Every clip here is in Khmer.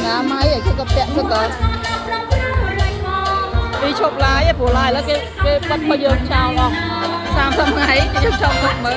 ngà máy ở cái tẹt rất là đi chụp lái bổ lại là cái bắt bao giờ chào không sang thăm ấy thì trong một mới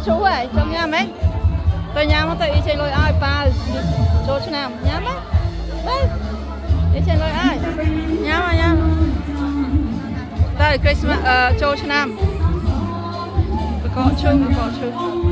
chú ấy trong nhà mấy tôi nhà mà tôi đi trên lối ai pa chỗ nào nhá mấy đấy đi trên lối ai nhá mà nhá đây Christmas chỗ nào có chú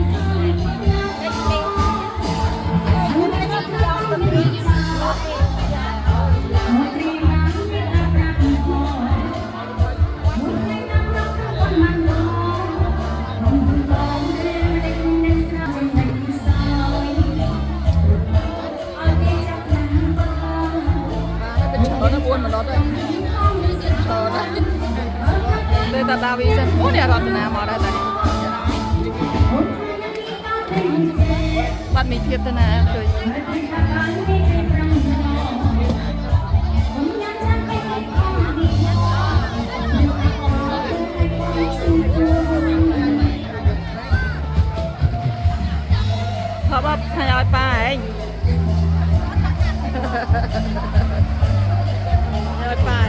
đây ta vi sen muốn nhà rọt nào mà đây bắt mình tiếp tên nào chơi họ bắt thay áo pa ấy áo pa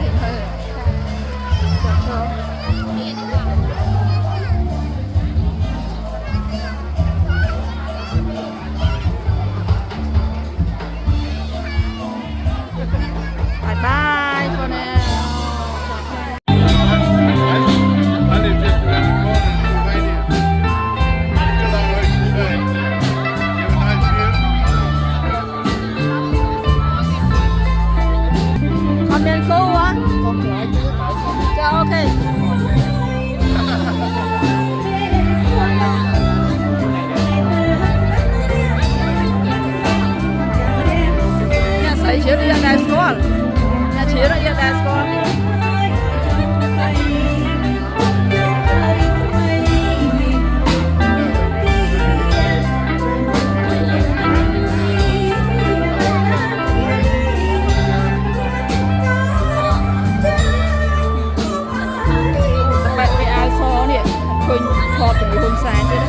ខ្សែទៀត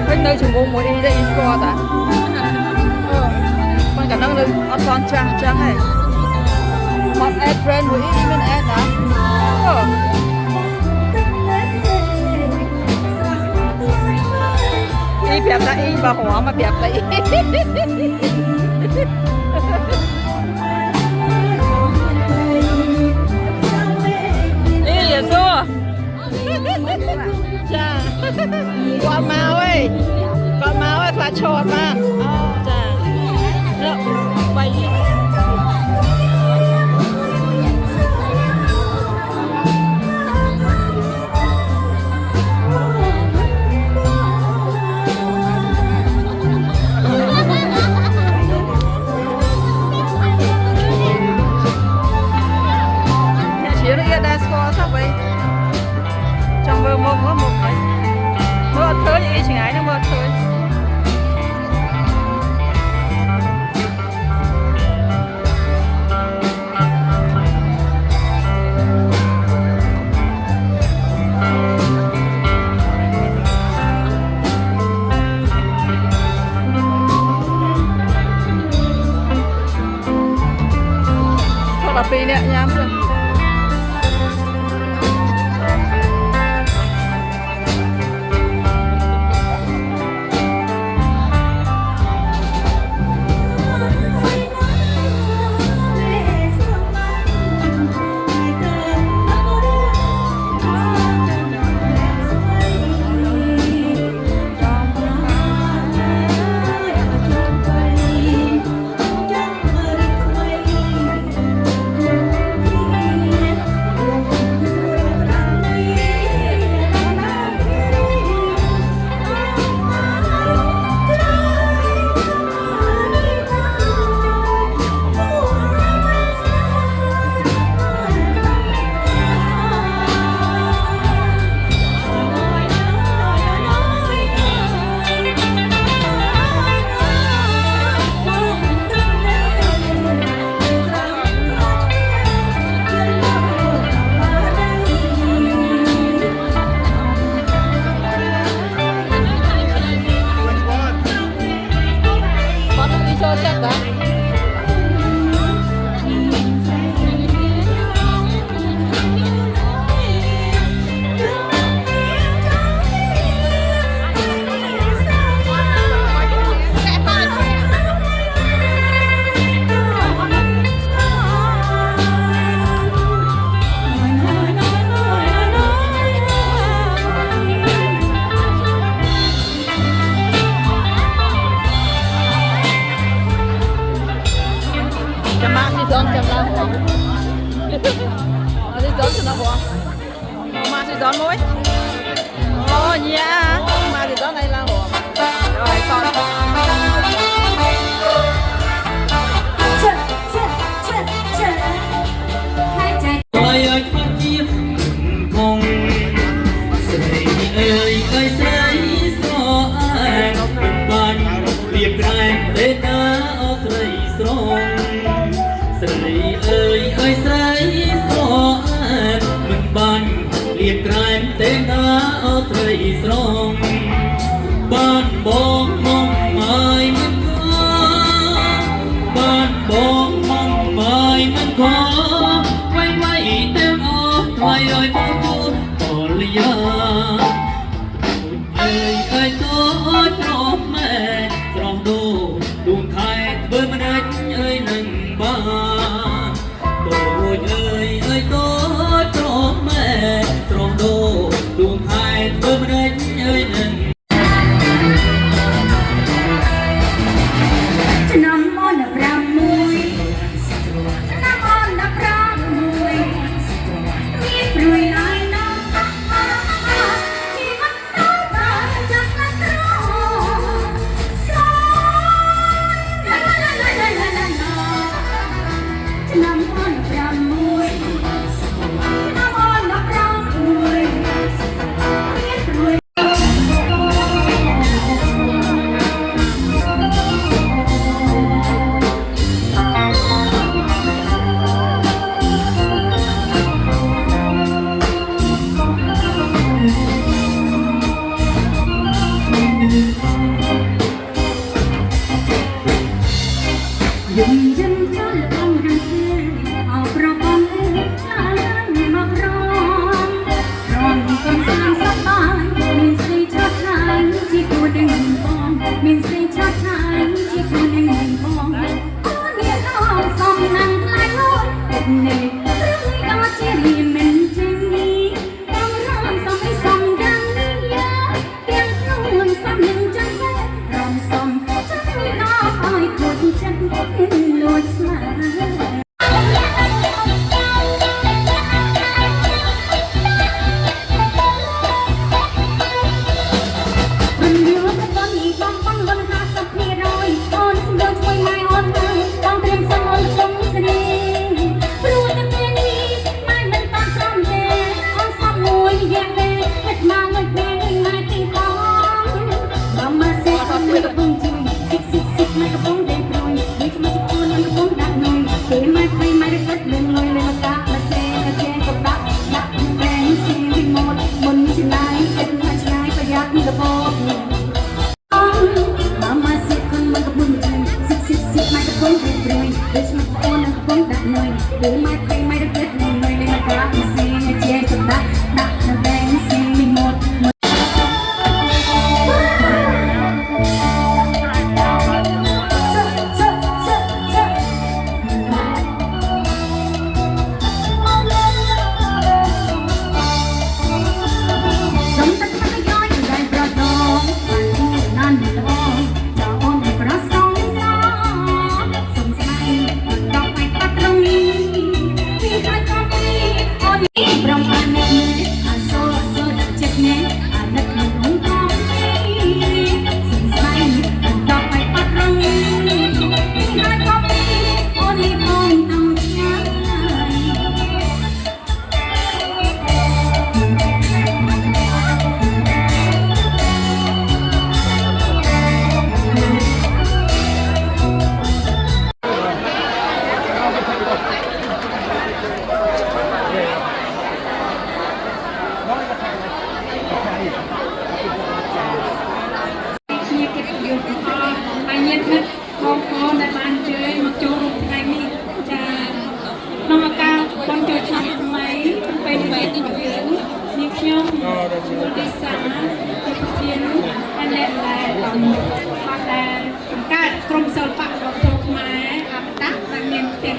ឃើញនៅជាមួយមួយអ៊ីទេអ៊ីស្គាល់តាប៉ុន្តែកាលហ្នឹងនៅអត់ស្គាល់ចាស់ចឹងហ៎អត់ add friend មួយអ៊ីមាន add តាអ៊ីប្រាប់ថាអ៊ីបើហៅមកប្រាប់តែអ៊ីយេស៊ូចាគាត់មកហើយខ្លាចឈរបានចានោះបីមើលមកហើយមើលអត់ឃើញអីឆ្ងាយហ្នឹងមើលឃើញថតដល់2នាក់ញ៉ាំទៅGiòn muối. Ồ nha, mà thì giòn này là hổ. Rồi con. Ơi ơi phát chiếc không sợi ơi ơi sợi gió anh ban liệp rai để ta ở sợi sông sợi ơi sợi gió anh mình ban liệp rai để ta ở sợi sông ban bóng mong mai mình có ban bóng mong mai mình có Ôi ơi bố cô bỏ lìa Ôi ơi tôi trộm mẹ Trộm đồ đuông khai Bơi mà đánh ơi nâng ba Tôi ơi tôi trộm mẹ Trộm đồ đuông khai Bơi mà đánh ơi nâng Năm on a brown mùi Năm on a brown mùi Rồi lại nó chỉ mất nó ta chắc là nó la la la la la la la la năm on a brown mùi năm on a brown mùi biết rồi ជួលទីសាទីធានហើយអ្នកដែលបានដែលបង្កើតក្រុមសិល្បៈវប្បធម៌ខ្មែរអមតៈដែលមានទាំង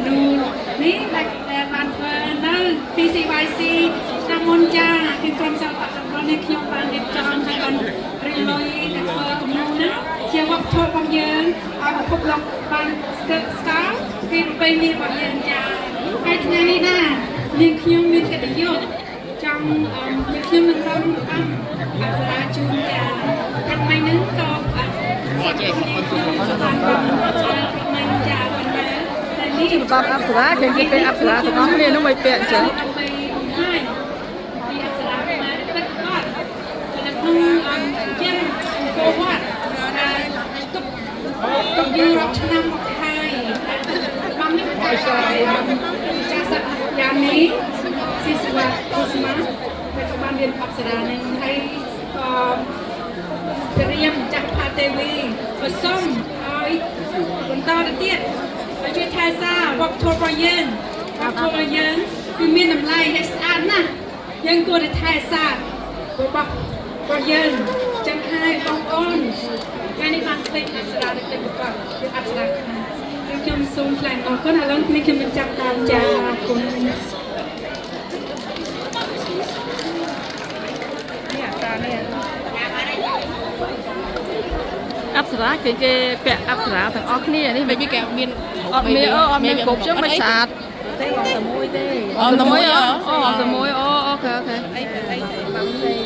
ចំនួននេះដែលបានធ្វើនៅ PCYC ឆ្នាំមុនចាគឺក្រុមសិល្បៈរបស់នេះខ្ញុំបានរៀបចំហើយបានរៀនលុយដែលធ្វើគំនូរនេះជាវប្បធម៌របស់យើងឲ្យពិភពលោកបានស្គាល់ពីប្រពៃណីរបស់យើងចាហើយថ្ងៃនេះដែរនាងខ្ញុំមានកិត្តិយសចង់ខ្ញុំនឹងក្រុមអប្សរាជូនចាតែថ្ងៃនេះក៏សាច់បានមិនចាប៉ុន្តែនេះ ជំនាន់អប្សរាគេនិយាយពីអប្សរាទាំងអស់គ្នានោះមិនពាក់អញ្ចឹង ដើម្បីបង្ហាញពីអប្សរាខ្មែរពិតប្រាកដនៅក្នុងជាអង្គរវត្តដែលទុកយូររាប់ឆ្នាំមកហើយបានមានការចាស់សាក់យ៉ាងនេះស៊ីសវត្តគូស្មាដែលក៏បានរៀនអប្សរានឹងហើយក៏ព្រាមចាស់ផាទេវីក៏សូមឲ្យបន្តទៅទៀតហើយជួយថែសារវប្បធម៌របស់យើងគឺមានតម្លៃហើយស្អាតណាស់យើងគួរតែថែសាររបស់យើងចឹងហើយបងប្អូនថ្ងៃនេះបានឃើញអប្សរាដែលពេញប្រកបគឺអប្សរាខ្មែរខ្ញុំសូមថ្លែងអរគុណឥឡូវនេះខ្ញុំបញ្ចប់តាមចាអរគុណ អប្សរាគេពាក់អប្សរាទាំងអស់គ្នានេះមិនគេមានអត់មានគ្រប់ចឹងមិនស្អាតទេអត់តែមួយទេអត់តែមួយអូខេអីបាំផ្សេង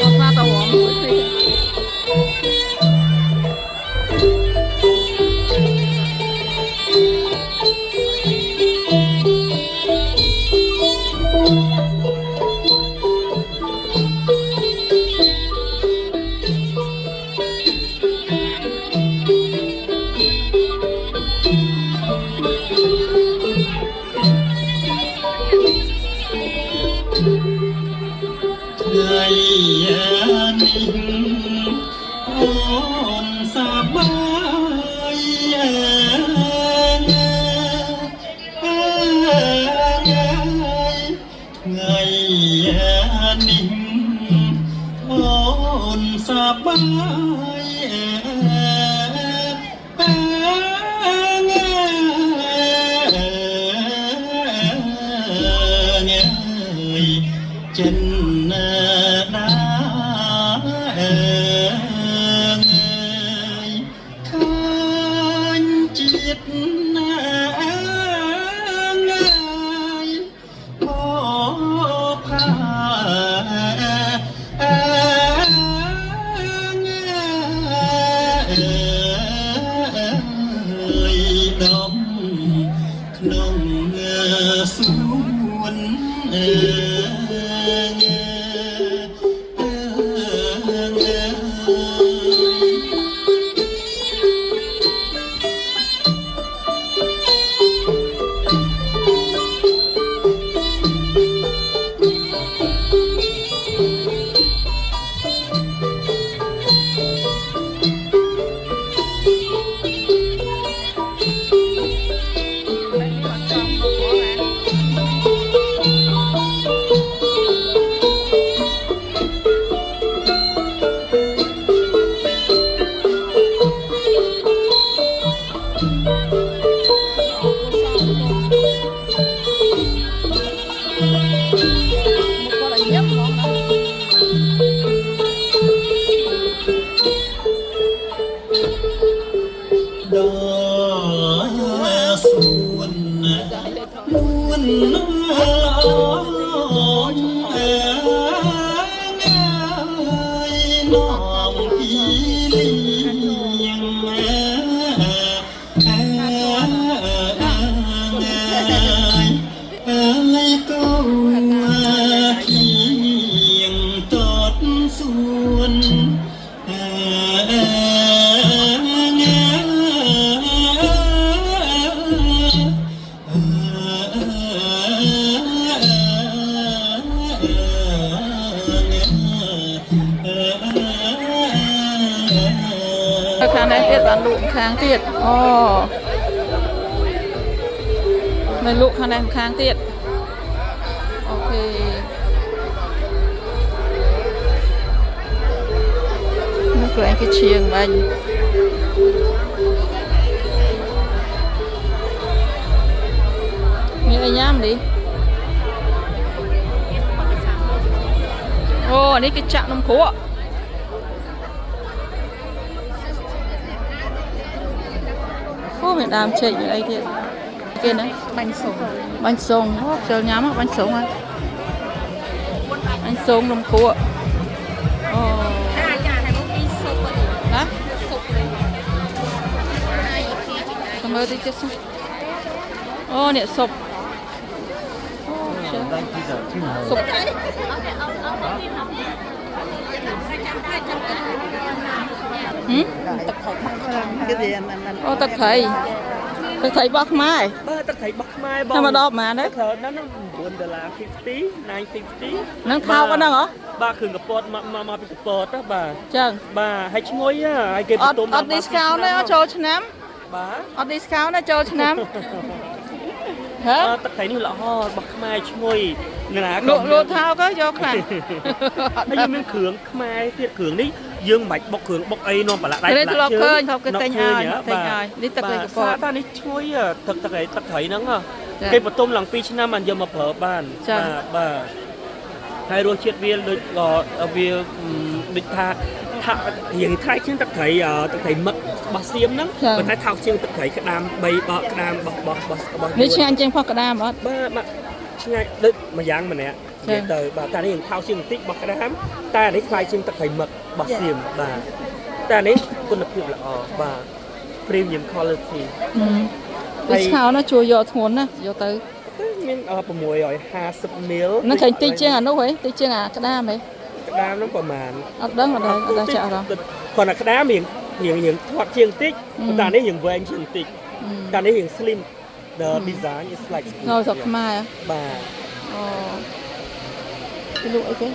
អត់ស្អាតតរំមួយទេ ថ្ងៃនេះអូនសប្បាយថ្ងៃនេះអូនសប្បាយចិនណាឃើញជាតិណាអូផាដំក្នុងសួន ខាងនេះទៀតបានលក់ខាងទៀតអូនៅលក់ខាងនេះខាងទៀតអូខេ cửa anh cái chiêng bánh như này nhám đi ô đây cái chạm nông khố ạ phố miền Nam chạy ở đây thiệt kia nữa bánh sông chờ nhám á bánh sông á bánh sông nông khố ạ hả cảm ơn đi chết xong ô nè sụp sụp cái gì anh ô tật thầy bác mai tật thấy bắc maiทำมาดอกมาเด้อ นั่น$1 50 950 นั่งเท้ากันนั่งเหรอ บ้าคืนกับปอดมาเป็นกับปอดนะบ้า จัง บ้าให้ช่วยอ่ะให้เก็บ อ ตุ้ม ดดิสคาวน์ได้โจชน้ บ้า ำอดดิสคาวน์ได้โจชน้ำฮะ ตะไคร้นี่ละห่อบักไม้ช่วยนี่นะ ลูเท้าก็โยกค่ะ ถ้ายังเป็นเขืองไม้เทียดเขืองนี่dương mạch bọc ขืองbọc ấy non bả lại đây tôi lọc khơi không cái tay nhai đi tập cáiปอดตานี่ช่วยอ่ะตะไคร้นั่งอ่ะเก็บตุ้มหลังปีชนะมันจะมาเผอบ้านบ้าให้รู้เช็ดเวียนโดยก่อเวียดิท่าอย่างท้ายเช่นตะไคร้มักบะเสียมนั่งมันท้ายเท้าเชียงตะไคร้กระดามใบเบาะกระดามบะ นี่เชียงเจงพอกระดามเหรอ บ้าช่วยดึกมาย่างมันเนี่ยเดี๋ยวเตยบ่าตานี่อย่างเท้าเชียงติ๊กบะกระดามตานี่คลายเชียงตะไคร้มักบะเสียมบ่าตานี่คุณภาพละอ๋อบ่าพรีเมียมคุณภาพดิสคาวน์นะชัวร์โยทนนะโยเตย មាន650 ml นั่นใครตีเชียงอ่ะนู้นเว้ยตีเชียงอ่ะกระดามไหม ក្តាមនោះប្រហែល អត់ដឹងអត់ដែរចាក់អត់ គាត់តែក្តាមរៀងធាត់ជាងតិចតែនេះរៀងវែងជាងតិចតែនេះរៀង slim the design is like នៅស្រុកខ្មែរ បាទ អូគេលក់អីគេ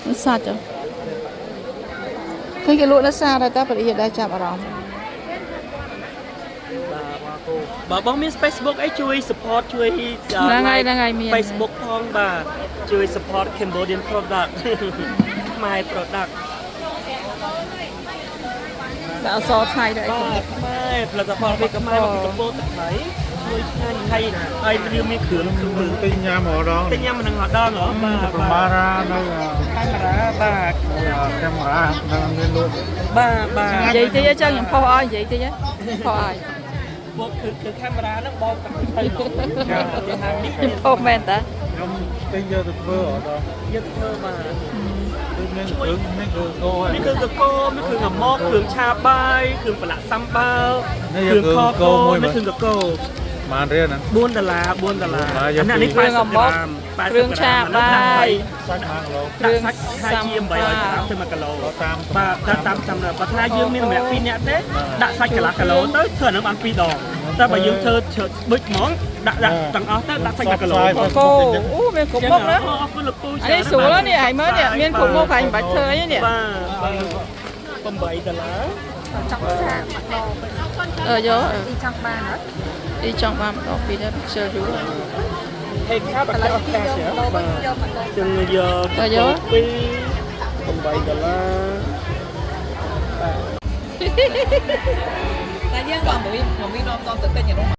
nó sạch rồi thấy cái lụa nó xa đây ta phải hiện đây chạm vào đó បាទបងមាន Facebook អីជួយ support ជួយ ថ្ងៃមាន Facebook ផងបាទជួយ support Cambodian product ខ្មែរ product ដាក់អសរថៃដែរ បាទខ្មែរផលិតផលពីខ្មែរមកពីកម្ពុជាទឹកថៃជួយឆ្ងាញ់ថៃហើយវាមានគ្រឿង ទិញញ៉ាំម្ដង តែញ៉ាំមិននឹងដងហ៎បាទ កាមេរ៉ានៅ កាមេរ៉ាបាទ កាមេរ៉ានៅមានលក់ បាទ និយាយតិចចឹងខ្ញុំផុសឲ្យនិយាយតិចផុសឲ្យ បុកគឺកាមេរ៉ាហ្នឹងបងតាំងទៅទៅហាងនេះ ខ្ញុំផុសមែនតា ខ្ញុំទិញយកទៅធ្វើអត់ដល់ យើងធ្វើបាទ គឺមានគ្រឿងនេះគឺគោ នេះគឺកកោនេះគឺអាម៉ុកគ្រឿងឆាបាយគ្រឿងប្រឡាក់សាំបាល់គ្រឿងខកោនេះគឺកកោ បានរៀនហ្នឹង $4 $4អានេះ80 គ្រឿងឆាបាយ សាច់5គីឡូ ដាក់សាច់ថាជា800ក្រាមទៅ1គីឡូ តាម បាទតាមបើថាយើងមានម្នាក់2នាក់ទេដាក់សាច់កន្លះគីឡូទៅធ្វើអាហ្នឹងបាន2ដងតែបើយើងធ្វើប៊ិចហ្មងដាក់ទាំងអស់ទៅដាក់សាច់1គីឡូ គោអូមានគ្រប់មុខណា អរគុណលោកពូ អានេះស្រួលនេះហើយមើលនេះមានគ្រប់មុខហើយមិនបាច់ធ្វើអីនេះ បាទ$8 យកទីចង់បានហ៎ទីចង់បានម្ដងពីរដែរជឿយូរ ហេតុថាបើអត់កាសបាទចឹងយកពី$8 តែយើងក៏មួយនាំតទៅទិញឯនោះ